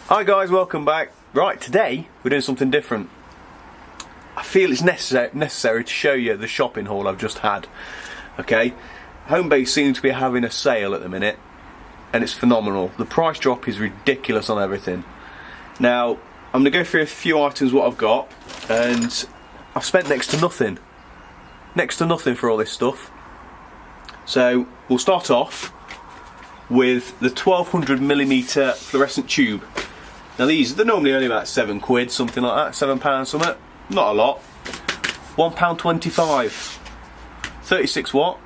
Hi guys, welcome back. Right, today we're doing something different. I feel it's necessary to show you the shopping haul I've just had. Okay, Homebase seems to be having a sale at the minute and it's phenomenal. The price drop is ridiculous on everything. Now, I'm going to go through a few items what I've got, and I've spent next to nothing. Next to nothing for all this stuff. So, we'll start off with the 1200mm fluorescent tube. Now they're normally only about £7, something like that, £7 something, not a lot. £1.25, 36 watt,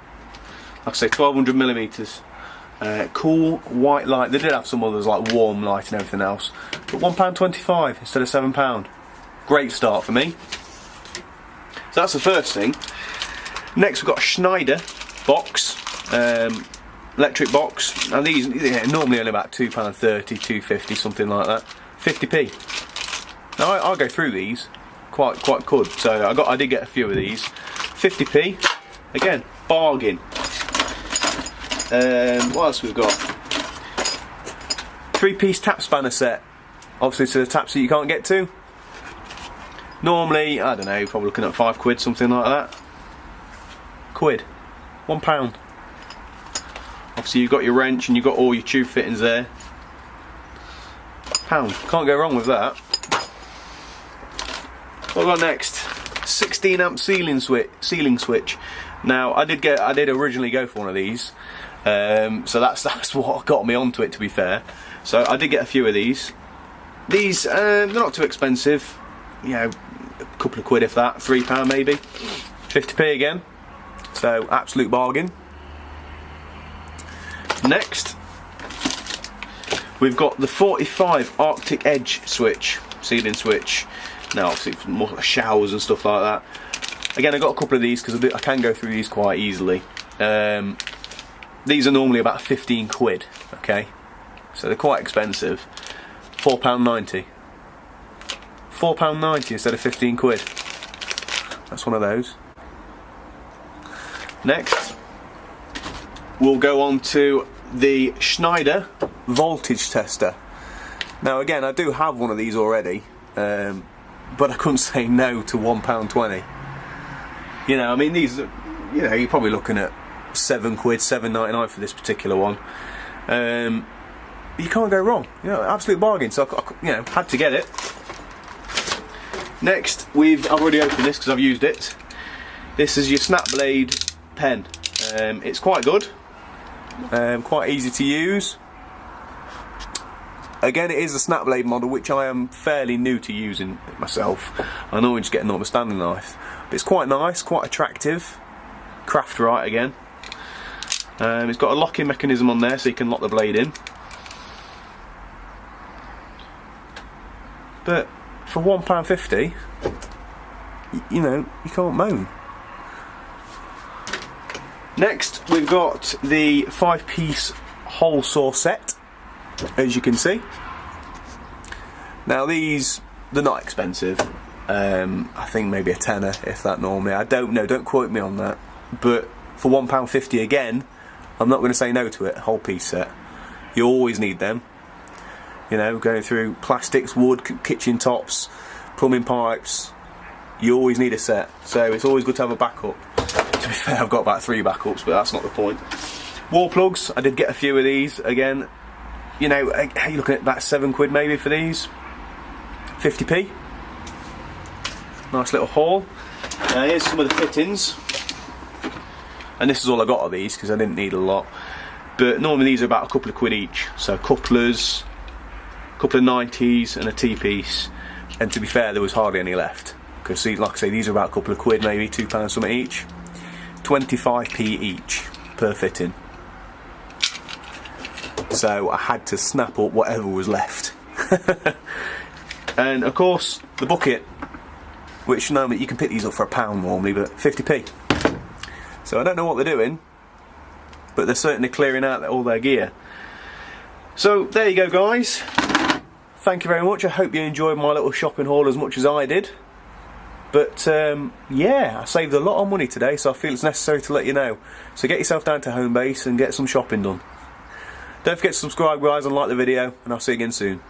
like I say 1200mm. Cool white light. They did have some others like warm light and everything else, but £1.25 instead of £7. Great start for me. So that's the first thing. Next we've got a Schneider box, electric box. Now these are normally only about £2.30, £2.50, something like that. 50p. Now I'll go through these quite good. So I did get a few of these. 50p. Again, bargain. What else we've got? 3-piece tap spanner set. Obviously to the taps that you can't get to. Normally, I don't know, probably looking at £5, something like that. £1. Obviously you've got your wrench and you've got all your tube fittings there. £1. Can't go wrong with that. What have I got next? 16 amp ceiling switch. Now I did originally go for one of these. So that's what got me onto it, to be fair. So I did get a few of these. These they're not too expensive. You know, a couple of quid if that, £3 maybe. 50p again. So absolute bargain. Next, we've got the 45 Arctic Edge switch, ceiling switch. Now obviously for more like showers and stuff like that. Again, I got a couple of these because I can go through these quite easily. These are normally about £15, okay? So they're quite expensive. £4.90. £4.90 instead of £15. That's one of those. Next, we'll go on to the Schneider voltage tester. Now again, I do have one of these already, but I couldn't say no to £1.20. You know, I mean, these are, you know, you're probably looking at £7, £7.99 for this particular one. You can't go wrong. You know, absolute bargain. So I you know, had to get it. Next, I've already opened this because I've used it. This is your snap blade pen. It's quite good. Quite easy to use. Again, it is a snap blade model, which I am fairly new to using myself. I normally just get a normal standing knife, but it's quite nice, quite attractive. Craft right again. It's got a locking mechanism on there, so you can lock the blade in. But for £1.50, you know, you can't moan. Next, we've got the 5-piece hole saw set, as you can see. Now these, they're not expensive. I think maybe a tenner, if that normally. I don't know, don't quote me on that. But for £1.50 again, I'm not going to say no to it. Whole piece set. You always need them. You know, going through plastics, wood, kitchen tops, plumbing pipes. You always need a set. So it's always good to have a backup. To be fair, I've got about 3 backups, but that's not the point. Wall plugs, I did get a few of these. Again, you know, you're looking at about £7 maybe for these. 50p. Nice little haul. Here's some of the fittings. And this is all I got of these because I didn't need a lot. But normally these are about a couple of quid each. So couplers, a couple of 90s and a T-piece. And to be fair, there was hardly any left. Because like I say, these are about a couple of quid, maybe £2 something each. 25p each per fitting. So I had to snap up whatever was left. And of course, the bucket, which normally you can pick these up for £1 normally, but 50p. So I don't know what they're doing, but they're certainly clearing out all their gear. So there you go, guys. Thank you very much. I hope you enjoyed my little shopping haul as much as I did. But yeah, I saved a lot of money today, so I feel it's necessary to let you know. So get yourself down to Homebase and get some shopping done. Don't forget to subscribe, guys, and like the video, and I'll see you again soon.